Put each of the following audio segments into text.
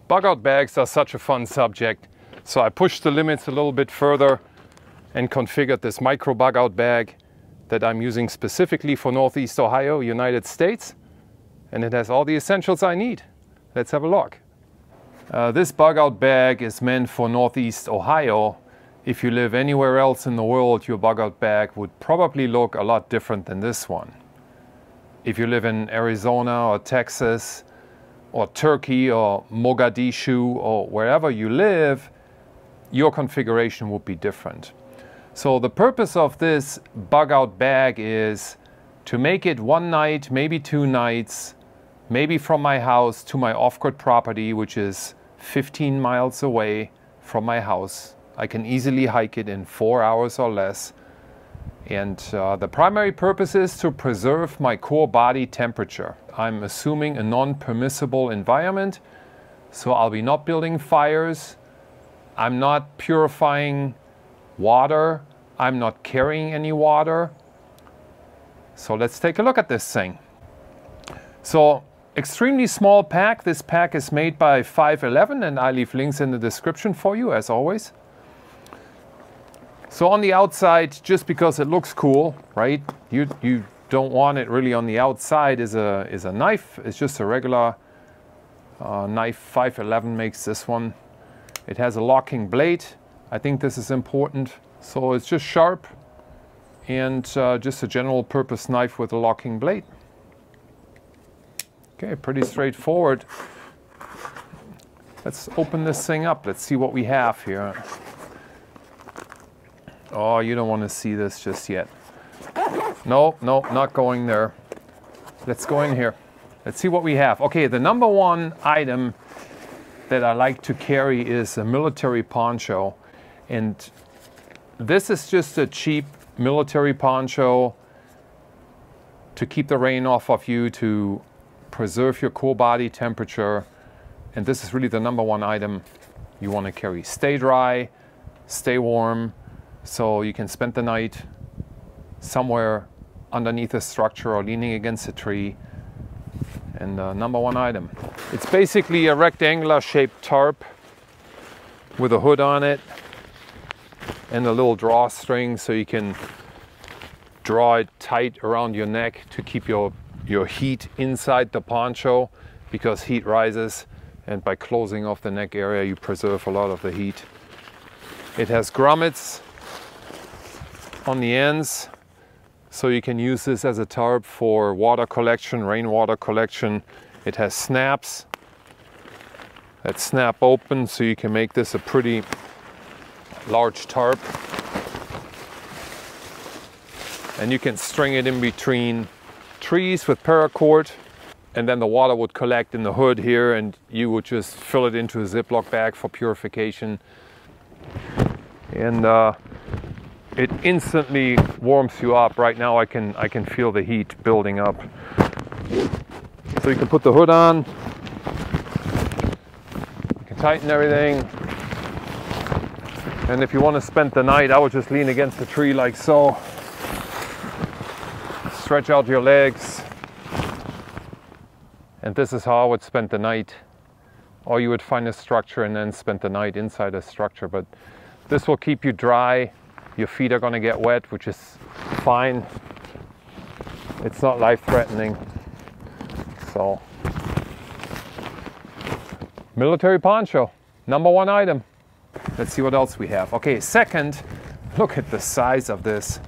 Bug out bags are such a fun subject. So I pushed the limits a little bit further and configured this micro bug out bag that I'm using specifically for Northeast Ohio, United States. And it has all the essentials I need. Let's have a look. This bug out bag is meant for Northeast Ohio. If you live anywhere else in the world, your bug out bag would probably look a lot different than this one. If you live in Arizona or Texas or Turkey or Mogadishu or wherever you live, your configuration would be different. So the purpose of this bug out bag is to make it one night, maybe 2 nights, maybe from my house to my off-grid property, which is 15 miles away from my house. I can easily hike it in 4 hours or less. And the primary purpose is to preserve my core body temperature. I'm assuming a non-permissible environment, so I'll be not building fires. I'm not purifying water. I'm not carrying any water. So let's take a look at this thing. So extremely small pack. This pack is made by 511 and I leave links in the description for you as always. So on the outside, just because it looks cool, right? You don't want it really on the outside is a knife. It's just a regular knife. 511 makes this one. It has a locking blade. I think this is important. So it's just sharp and just a general purpose knife with a locking blade. Okay, pretty straightforward. Let's open this thing up. Let's see what we have here. Oh, you don't want to see this just yet. No, not going there. Let's go in here. Let's see what we have. Okay, the number one item that I like to carry is a military poncho. And this is just a cheap military poncho to keep the rain off of you, to preserve your core body temperature. And this is really the number one item you want to carry. Stay dry, stay warm, so you can spend the night somewhere underneath a structure or leaning against a tree. And number one item. It's basically a rectangular shaped tarp with a hood on it and a little drawstring so you can draw it tight around your neck to keep your heat inside the poncho, because heat rises, and by closing off the neck area you preserve a lot of the heat. It has grommets on the ends, so you can use this as a tarp for water collection, rainwater collection. It has snaps that snap open, so you can make this a pretty large tarp. And you can string it in between trees with paracord, and then the water would collect in the hood here and you would just fill it into a Ziploc bag for purification. And it instantly warms you up. Right now I can feel the heat building up. So you can put the hood on, you can tighten everything, and if you want to spend the night, I would just lean against the tree like so, stretch out your legs, and this is how I would spend the night. Or you would find a structure and then spend the night inside a structure, but this will keep you dry. Your feet are going to get wet, which is fine. It's not life-threatening. So, military poncho, number one item. Let's see what else we have. Okay, second, look at the size of this.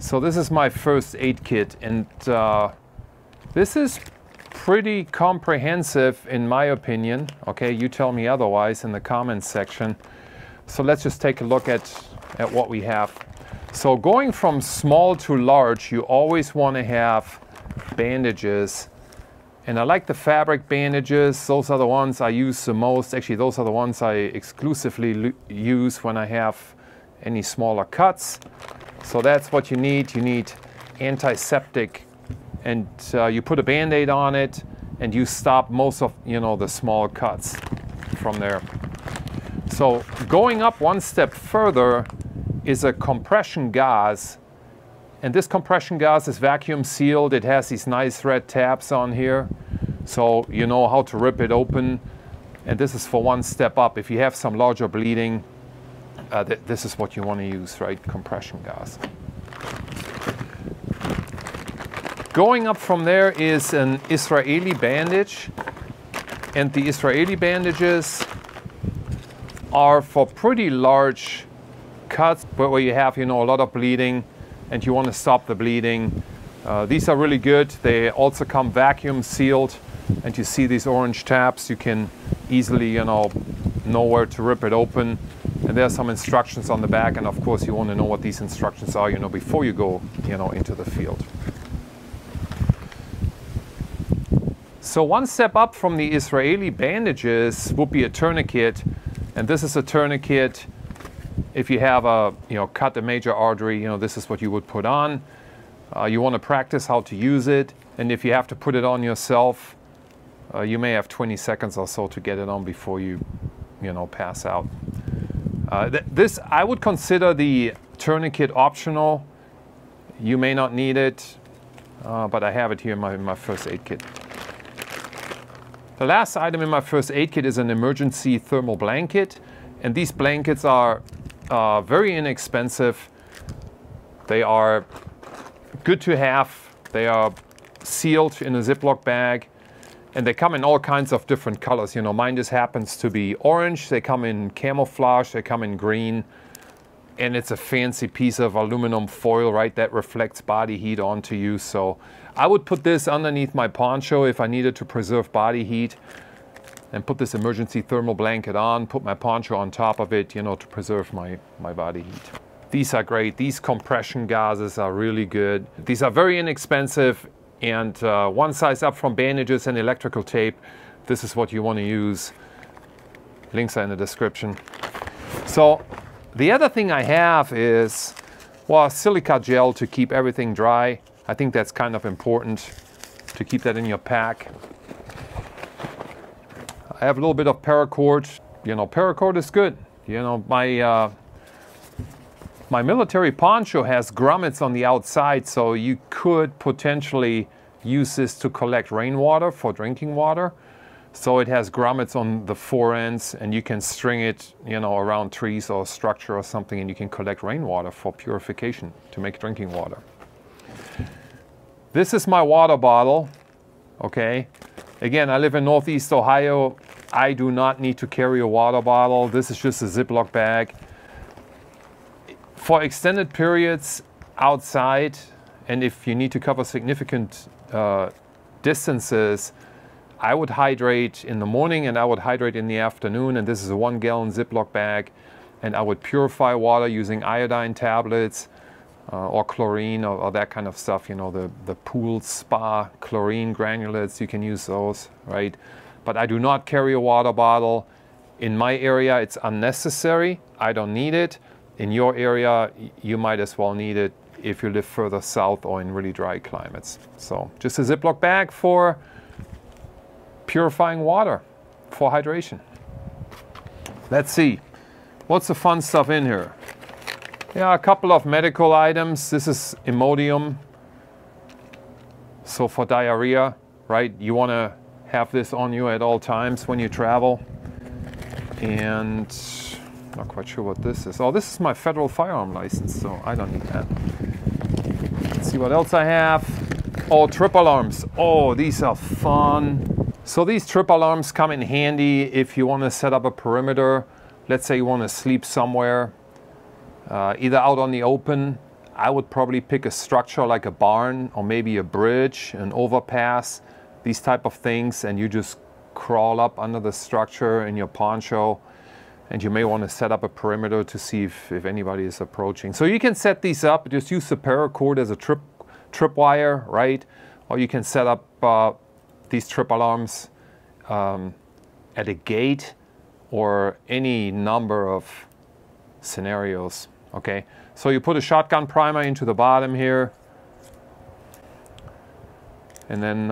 So this is my first aid kit, and this is pretty comprehensive in my opinion. Okay, you tell me otherwise in the comments section. So let's just take a look at what we have. So going from small to large, you always want to have bandages. And I like the fabric bandages. Those are the ones I use the most. Actually, those are the ones I exclusively use when I have any smaller cuts. So that's what you need. You need antiseptic, and you put a Band-Aid on it and you stop most of, the small cuts from there. So going up one step further is a compression gauze. And this compression gauze is vacuum sealed. It has these nice red tabs on here, so you know how to rip it open And this is for one step up. If you have some larger bleeding, this is what you want to use, right? Compression gas. Going up from there is an Israeli bandage. And the Israeli bandages are for pretty large cuts where you have, a lot of bleeding and you want to stop the bleeding. These are really good. They also come vacuum sealed, and you see these orange tabs. You can easily, know where to rip it open. And there are some instructions on the back, and of course you want to know what these instructions are, before you go, into the field. So one step up from the Israeli bandages would be a tourniquet, and this is a tourniquet. If you have cut a major artery, this is what you would put on. You want to practice how to use it, and if you have to put it on yourself, you may have 20 seconds or so to get it on before you, pass out. This, I would consider the tourniquet optional. You may not need it, but I have it here in my first aid kit. The last item in my first aid kit is an emergency thermal blanket, and these blankets are very inexpensive. They are good to have. They are sealed in a Ziploc bag, and they come in all kinds of different colors. Mine just happens to be orange. They come in camouflage. They come in green, and it's a fancy piece of aluminum foil, right, that reflects body heat onto you. So I would put this underneath my poncho if I needed to preserve body heat, and put this emergency thermal blanket on, put my poncho on top of it, to preserve my body heat. These are great. These compression gauzes are really good. These are very inexpensive, and one size up from bandages and electrical tape. This is what you want to use. Links are in the description. So the other thing I have is, well, silica gel to keep everything dry. I think that's kind of important to keep that in your pack. I have a little bit of paracord. Paracord is good. My military poncho has grommets on the outside, so you could potentially use this to collect rainwater for drinking water. So it has grommets on the four ends, and you can string it, around trees or structure or something, and you can collect rainwater for purification to make drinking water. This is my water bottle, okay? Again, I live in Northeast Ohio. I do not need to carry a water bottle. This is just a Ziploc bag. For extended periods outside, and if you need to cover significant distances, I would hydrate in the morning and I would hydrate in the afternoon. And this is a 1 gallon Ziploc bag. And I would purify water using iodine tablets or chlorine or that kind of stuff. The pool spa chlorine granulates, you can use those, right? But I do not carry a water bottle. In my area, it's unnecessary. I don't need it. In your area, you might as well need it if you live further south or in really dry climates. So just a Ziploc bag for purifying water for hydration. Let's see. What's the fun stuff in here? Yeah, a couple of medical items. This is Imodium. So for diarrhea, right? You want to have this on you at all times when you travel. And not quite sure what this is. Oh, this is my federal firearm license, so I don't need that. Let's see what else I have. Oh, trip alarms. Oh, these are fun. So these trip alarms come in handy if you want to set up a perimeter. Let's say you want to sleep somewhere, either out on the open. I would probably pick a structure like a barn or maybe a bridge, an overpass, these type of things, and you just crawl up under the structure in your poncho. And you may want to set up a perimeter to see if anybody is approaching. So you can set these up, just use the paracord as a tripwire, right? Or you can set up these trip alarms at a gate or any number of scenarios, okay? So you put a shotgun primer into the bottom here, and then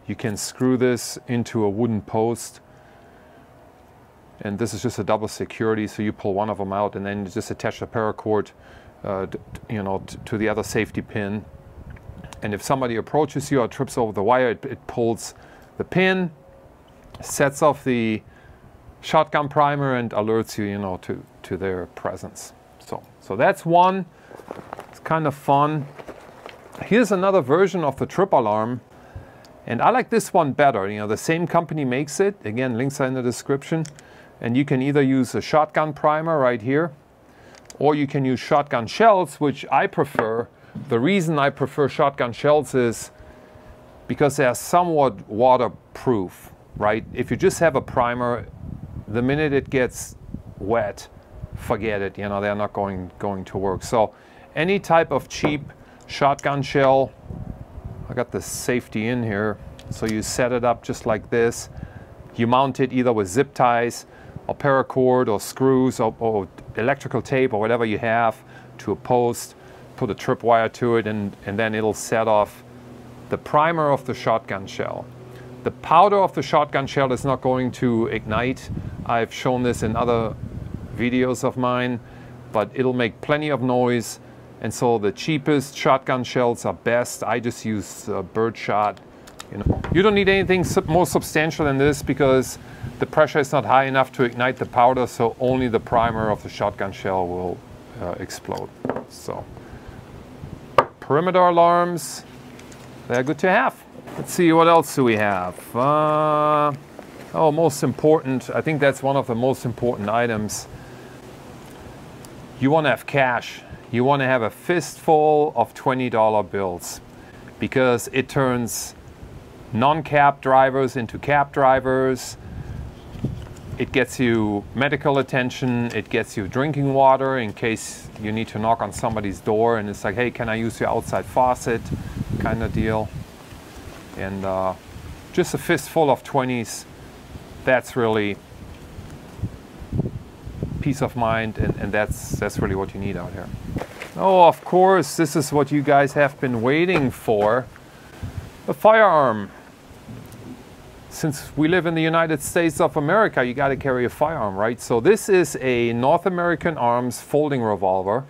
you can screw this into a wooden post. And this is just a double security, so you pull one of them out and then you just attach the paracord to the other safety pin. And if somebody approaches you or trips over the wire, it pulls the pin, sets off the shotgun primer and alerts you, you know, to their presence. So that's one. It's kind of fun. Here's another version of the trip alarm. And I like this one better. You know, the same company makes it. Again, links are in the description. And you can either use a shotgun primer right here, or you can use shotgun shells, which I prefer. The reason I prefer shotgun shells is because they are somewhat waterproof, right? If you just have a primer, the minute it gets wet, forget it. You know, they're not going to work. So any type of cheap shotgun shell, I got the safety in here. So you set it up just like this. You mount it either with zip ties or paracord or screws or electrical tape or whatever you have to a post. Put a tripwire to it and then it'll set off the primer of the shotgun shell. The powder of the shotgun shell is not going to ignite. I've shown this in other videos of mine, but it'll make plenty of noise. And so the cheapest shotgun shells are best. I just use birdshot. You know, you don't need anything more substantial than this because the pressure is not high enough to ignite the powder, so only the primer of the shotgun shell will explode. So perimeter alarms, they're good to have. Let's see, what else do we have? Oh, most important, I think that's one of the most important items. You want to have cash. You want to have a fistful of $20 bills because it turns non-cab drivers into cab drivers. It gets you medical attention. It gets you drinking water in case you need to knock on somebody's door and it's like, hey, can I use your outside faucet kind of deal. And just a fistful of 20s, that's really peace of mind, and that's really what you need out here. Oh, of course, this is what you guys have been waiting for. A firearm. Since we live in the United States of America, you got to carry a firearm, right? So this is a North American Arms folding revolver.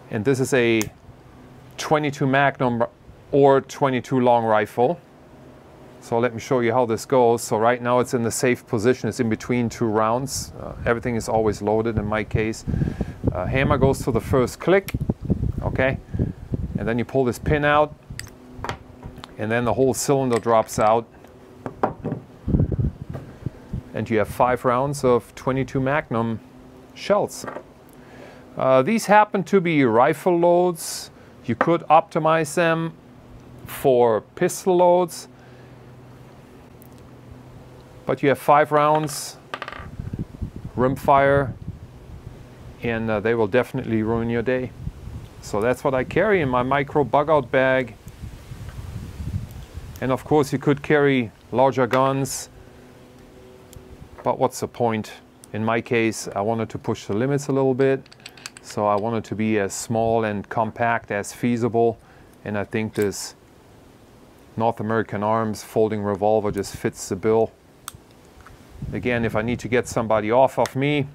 And this is a 22 Magnum or 22 long rifle. So let me show you how this goes. So right now it's in the safe position. It's in between two rounds. Everything is always loaded in my case. Hammer goes to the first click, okay? And then you pull this pin out and then the whole cylinder drops out. And you have 5 rounds of 22 Magnum shells. These happen to be rifle loads. You could optimize them for pistol loads. But you have 5 rounds, rimfire, and they will definitely ruin your day. So that's what I carry in my micro bug out bag. And of course you could carry larger guns, but what's the point? In my case, I wanted to push the limits a little bit. So I wanted to be as small and compact as feasible. And I think this North American Arms folding revolver just fits the bill. Again, if I need to get somebody off of me,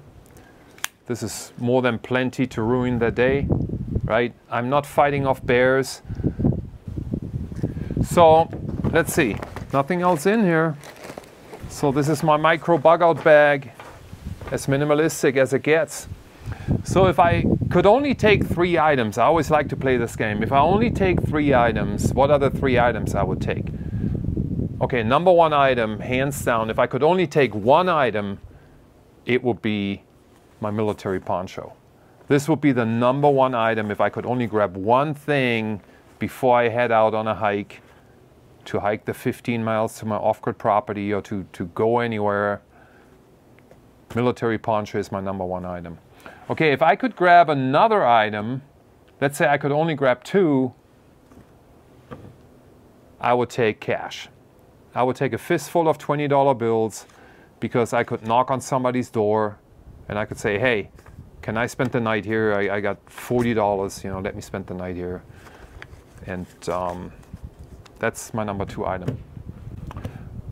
this is more than plenty to ruin their day, right? I'm not fighting off bears. So let's see, nothing else in here. So this is my micro bug out bag, as minimalistic as it gets. So if I could only take 3 items, I always like to play this game. If I only take 3 items, what are the 3 items I would take? Okay, number 1 item, hands down, if I could only take 1 item, it would be my military poncho. This would be the number 1 item if I could only grab 1 thing before I head out on a hike, to hike the 15 miles to my off-grid property or to go anywhere. Military poncho is my number 1 item. Okay, if I could grab another item, let's say I could only grab 2, I would take cash. I would take a fistful of $20 bills because I could knock on somebody's door and I could say, hey, can I spend the night here? I got $40, you know, let me spend the night here. And that's my number 2 item.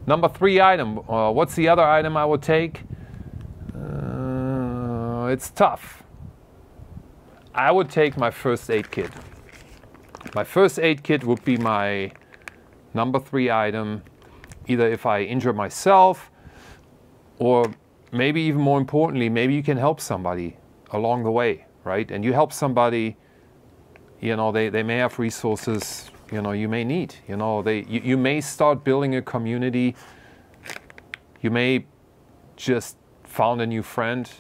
Number 3 item, what's the other item I would take? It's tough. I would take my first aid kit. My first aid kit would be my number 3 item, either if I injure myself or maybe even more importantly, maybe you can help somebody along the way, right? And you help somebody, you know, they may have resources, you know, you may need, you know, you may start building a community. You may just found a new friend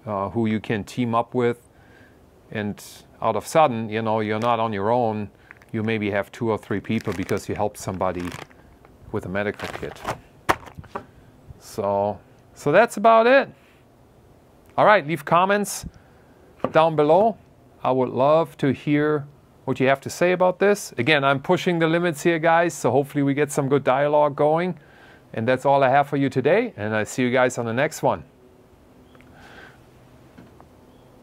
who you can team up with, and out of sudden, you know, you're not on your own. You maybe have 2 or 3 people because you helped somebody with a medical kit. So that's about it. All right, leave comments down below. I would love to hear what you have to say about this. Again, I'm pushing the limits here, guys, so hopefully we get some good dialogue going. And that's all I have for you today, and I see you guys on the next one.